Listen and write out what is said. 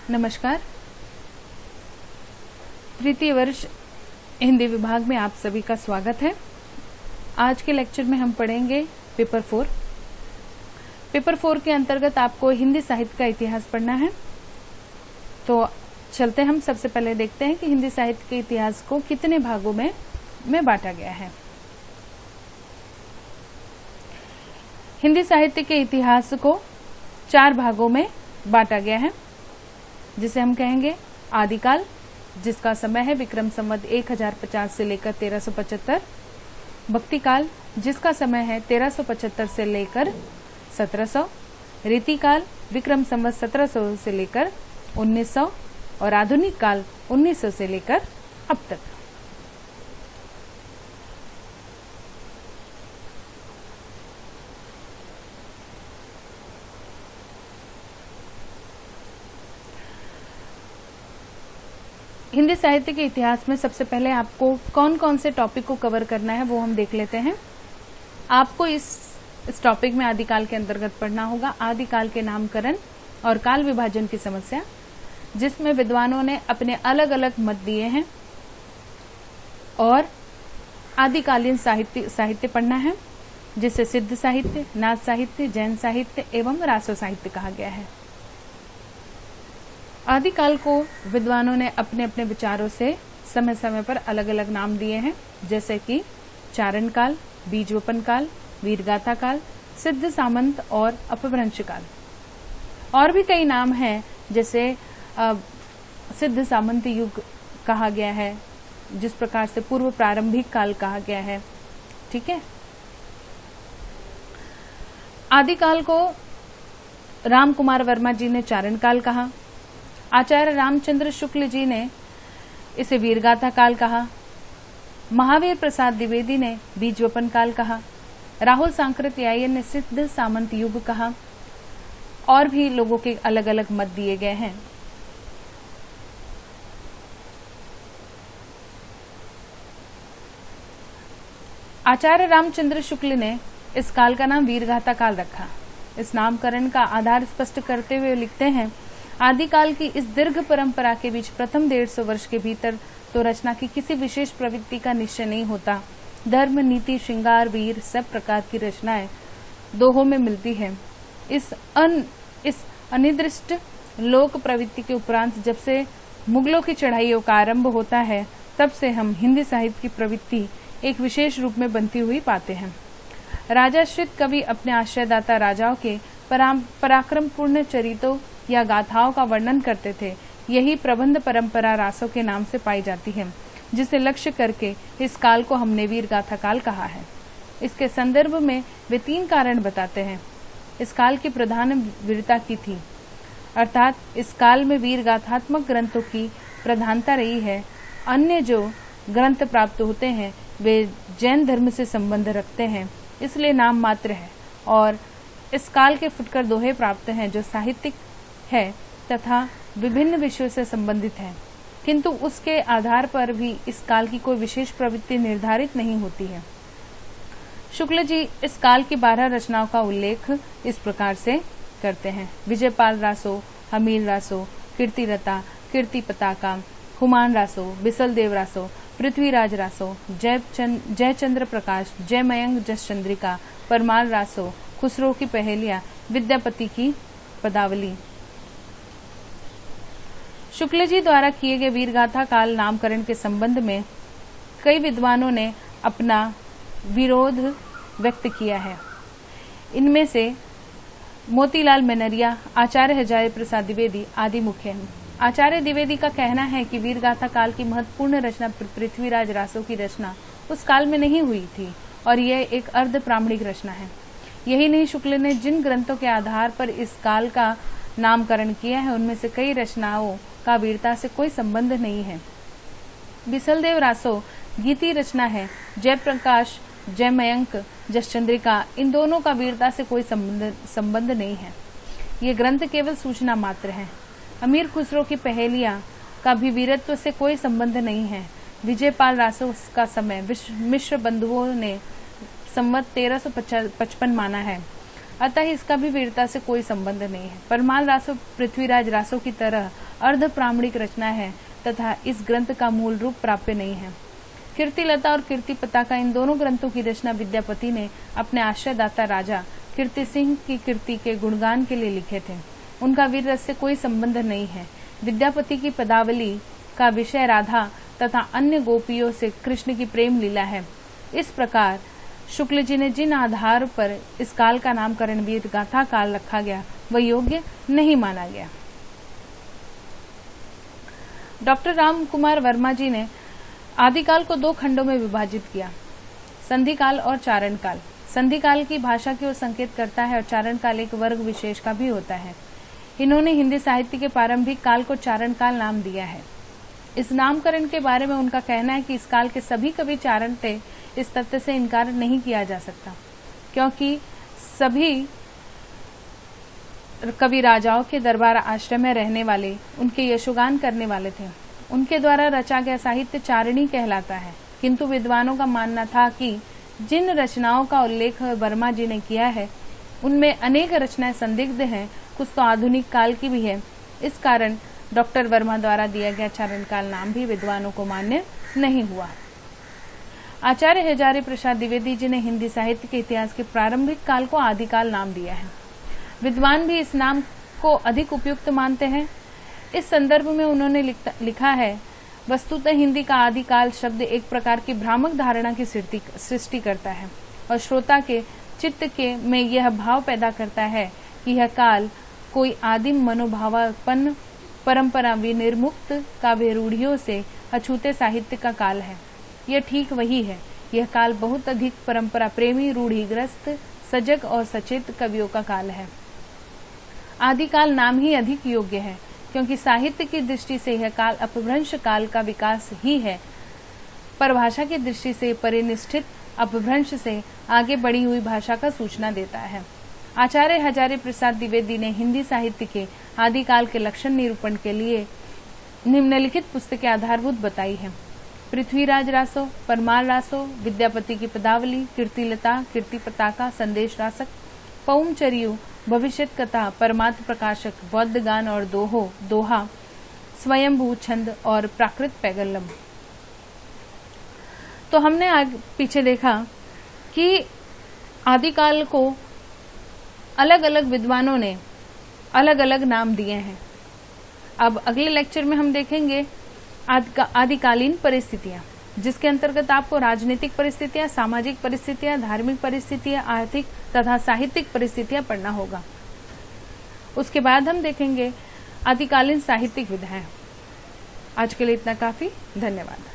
नमस्कार। तृतीय वर्ष हिंदी विभाग में आप सभी का स्वागत है। आज के लेक्चर में हम पढ़ेंगे पेपर 4। पेपर 4 के अंतर्गत आपको हिंदी साहित्य का इतिहास पढ़ना है। तो चलते हम सबसे पहले देखते हैं कि हिंदी साहित्य के इतिहास को कितने भागों में बांटा गया है। हिंदी साहित्य के इतिहास को 4 भागों में बांटा गया है, जिसे हम कहेंगे आदिकाल, जिसका समय है विक्रम संवत 1050 से लेकर 1375, भक्तिकाल, जिसका समय है 1375 से लेकर 1700, रीतिकाल, विक्रम संवत 1700 से लेकर 1900 और आधुनिक काल 1900 से लेकर अब तक। हिंदी साहित्य के इतिहास में सबसे पहले आपको कौन कौन से टॉपिक को कवर करना है वो हम देख लेते हैं। आपको इस टॉपिक में आदिकाल के अंतर्गत पढ़ना होगा आदिकाल के नामकरण और काल विभाजन की समस्या, जिसमें विद्वानों ने अपने अलग अलग मत दिए हैं। और आदिकालीन साहित्य पढ़ना है, जिसे सिद्ध साहित्य, नाथ साहित्य, जैन साहित्य एवं रासो साहित्य कहा गया है। आदिकाल को विद्वानों ने अपने अपने विचारों से समय समय पर अलग अलग नाम दिए हैं, जैसे कि चारण काल, बीजवपन काल, वीरगाथा काल, सिद्ध सामंत और अपभ्रंश काल। और भी कई नाम हैं, जैसे सिद्ध सामंत युग कहा गया है, जिस प्रकार से पूर्व प्रारंभिक काल कहा गया है। ठीक है। आदिकाल को राम कुमार वर्मा जी ने चारण काल कहा, आचार्य रामचंद्र शुक्ल जी ने इसे वीरगाथा काल कहा, महावीर प्रसाद द्विवेदी ने बीजवपन काल कहा, राहुल सांकृत्यायन ने सिद्ध सामंत युग कहा। और भी लोगों के अलग अलग मत दिए गए हैं। आचार्य रामचंद्र शुक्ल ने इस काल का नाम वीरगाथा काल रखा। इस नामकरण का आधार स्पष्ट करते हुए लिखते हैं, आदिकाल की इस दीर्घ परंपरा के बीच प्रथम 150 वर्ष के भीतर तो रचना की किसी विशेष प्रवृत्ति का निश्चय नहीं होता। धर्म, नीति, श्रृंगार, वीर सब प्रकार की रचनाएं दोहों में मिलती है। इस अनिर्दिष्ट लोक प्रवृत्ति के उपरांत जब से मुगलों की चढ़ाइयों का आरंभ होता है, तब से हम हिंदी साहित्य की प्रवृत्ति एक विशेष रूप में बनती हुई पाते हैं। राजाश्रित कवि अपने आश्रयदाता राजाओं के पराक्रमपूर्ण चरितों या गाथाओं का वर्णन करते थे। यही प्रबंध परंपरा रासों के नाम से पाई जाती है, जिसे लक्ष्य करके इस काल को हमने वीरगाथा काल कहा है। इसके संदर्भ में वे 3 कारण बताते हैं। इस काल की प्रधान वीरता की थी, अर्थात इस काल में वीरगाथात्मक ग्रंथों की प्रधानता रही है। अन्य जो ग्रंथ प्राप्त होते हैं वे जैन धर्म से संबंध रखते हैं, इसलिए नाम मात्र है। और इस काल के फुटकर दोहे प्राप्त हैं, जो साहित्यिक है तथा विभिन्न विषयों से संबंधित है, किंतु उसके आधार पर भी इस काल की कोई विशेष प्रवृत्ति निर्धारित नहीं होती है। शुक्ल जी इस काल की 12 रचनाओं का उल्लेख इस प्रकार से करते हैं। विजयपाल रासो, हमीर रासो, कीर्तिरता, कीर्ति पताका, हुमान रासो, बिसलदेव रासो, पृथ्वीराज रासो, जयचंद्र प्रकाश, जयमयंक जसचंद्रिका, परमार रासो, खुसरो की पहेलियां, विद्यापति की पदावली। शुक्ल जी द्वारा किए गए वीरगाथा काल नामकरण के संबंध में कई विद्वानों ने अपना विरोध व्यक्त किया है। इनमें से मोतीलाल मेनरिया, आचार्य हजारी प्रसाद द्विवेदी आदि मुख्य हैं। आचार्य द्विवेदी का कहना है कि वीरगाथा काल की महत्वपूर्ण रचना पृथ्वीराज रासो की रचना उस काल में नहीं हुई थी और यह एक अर्ध प्रामाणिक रचना है। यही नहीं, शुक्ल ने जिन ग्रंथों के आधार पर इस काल का नामकरण किया है, उनमें से कई रचनाओं का वीरता से कोई संबंध नहीं है। बिसलदेव रासो गीति रचना है। जयप्रकाश, जयमयंक, जसचंद्रिका, इन दोनों का वीरता से कोई संबंध नहीं है। ये ग्रंथ केवल सूचना मात्र है। अमीर खुसरो की पहेलियां का भी वीरत्व से कोई संबंध नहीं है। विजयपाल रासो का समय मिश्र बंधुओं ने संवत 1355 माना है, अतः इसका भी वीरता से कोई संबंध नहीं है। परमाल रासो पृथ्वीराज रासो की तरह अर्ध प्रामाणिक रचना है तथा इस ग्रंथ का मूल रूप प्राप्य नहीं है। कीर्तिलता और कीर्ति पताका इन दोनों ग्रंथों की रचना विद्यापति ने अपने आश्रयदाता राजा कीर्ति सिंह की कीर्ति के गुणगान के लिए लिखे थे। उनका वीर रस से कोई संबंध नहीं है। विद्यापति की पदावली का विषय राधा तथा अन्य गोपियों से कृष्ण की प्रेम लीला है। इस प्रकार शुक्ल जी ने जिन आधार पर इस काल का नामकरण वीर गाथा काल रखा गया वह योग्य नहीं माना गया। डॉक्टर राम कुमार वर्मा जी ने आदिकाल को 2 खंडों में विभाजित किया, संधि काल और चारण काल। संधि काल की भाषा की ओर संकेत करता है और चारण काल एक वर्ग विशेष का भी होता है। इन्होंने हिंदी साहित्य के प्रारंभिक काल को चारण काल नाम दिया है। इस नामकरण के बारे में उनका कहना है कि इस काल के सभी कवि चारण थे। इस तथ्य से इनकार नहीं किया जा सकता क्योंकि सभी कवि राजाओं के दरबार आश्रम में रहने वाले, उनके यशोगान करने वाले थे। उनके द्वारा रचा गया साहित्य चारणी कहलाता है। किंतु विद्वानों का मानना था कि जिन रचनाओं का उल्लेख वर्मा जी ने किया है उनमें अनेक रचनाएं संदिग्ध हैं, कुछ तो आधुनिक काल की भी है। इस कारण डॉक्टर वर्मा द्वारा दिया गया चारण काल नाम भी विद्वानों को मान्य नहीं हुआ। आचार्य हजारी प्रसाद द्विवेदी जी ने हिंदी साहित्य के इतिहास के प्रारंभिक काल को आदिकाल नाम दिया है। विद्वान भी इस नाम को अधिक उपयुक्त मानते हैं। इस संदर्भ में उन्होंने लिखा है, वस्तुतः हिंदी का आदिकाल शब्द एक प्रकार की भ्रामक धारणा की सृष्टि करता है और श्रोता के चित्त के में यह भाव पैदा करता है कि यह काल कोई आदिम मनोभावापन्न परंपरा विनिर्मुक्त काव्य रूढ़ियों से अछूते साहित्य का काल है। यह ठीक वही है। यह काल बहुत अधिक परंपरा प्रेमी, रूढ़िग्रस्त, सजग और सचेत कवियों का काल है। आदिकाल नाम ही अधिक योग्य है क्योंकि साहित्य की दृष्टि से यह काल अपभ्रंश काल का विकास ही है। परिभाषा की दृष्टि से परिनिष्ठित अपभ्रंश से आगे बढ़ी हुई भाषा का सूचना देता है। आचार्य हजारी प्रसाद द्विवेदी ने हिंदी साहित्य के आदिकाल के लक्षण निरूपण के लिए निम्नलिखित पुस्तकें आधारभूत बताई हैं: पृथ्वीराज रासो, परमार रासो, विद्यापति की पदावली, कीर्तिलता, कीर्ति पताका, संदेश रासक, पौमचरियु, भविष्यत कथा, परमार्थ प्रकाशक, बौद्ध गान और दोहा, स्वयंभू छंद और प्राकृत पैगल्लम। तो हमने पीछे देखा कि आदिकाल को अलग अलग विद्वानों ने अलग अलग नाम दिए हैं। अब अगले लेक्चर में हम देखेंगे आदिकालीन परिस्थितियां, जिसके अंतर्गत आपको राजनीतिक परिस्थितियां, सामाजिक परिस्थितियां, धार्मिक परिस्थितियां, आर्थिक तथा साहित्यिक परिस्थितियां पढ़ना होगा। उसके बाद हम देखेंगे आदिकालीन साहित्यिक विधाएं। आज के लिए इतना काफी। धन्यवाद।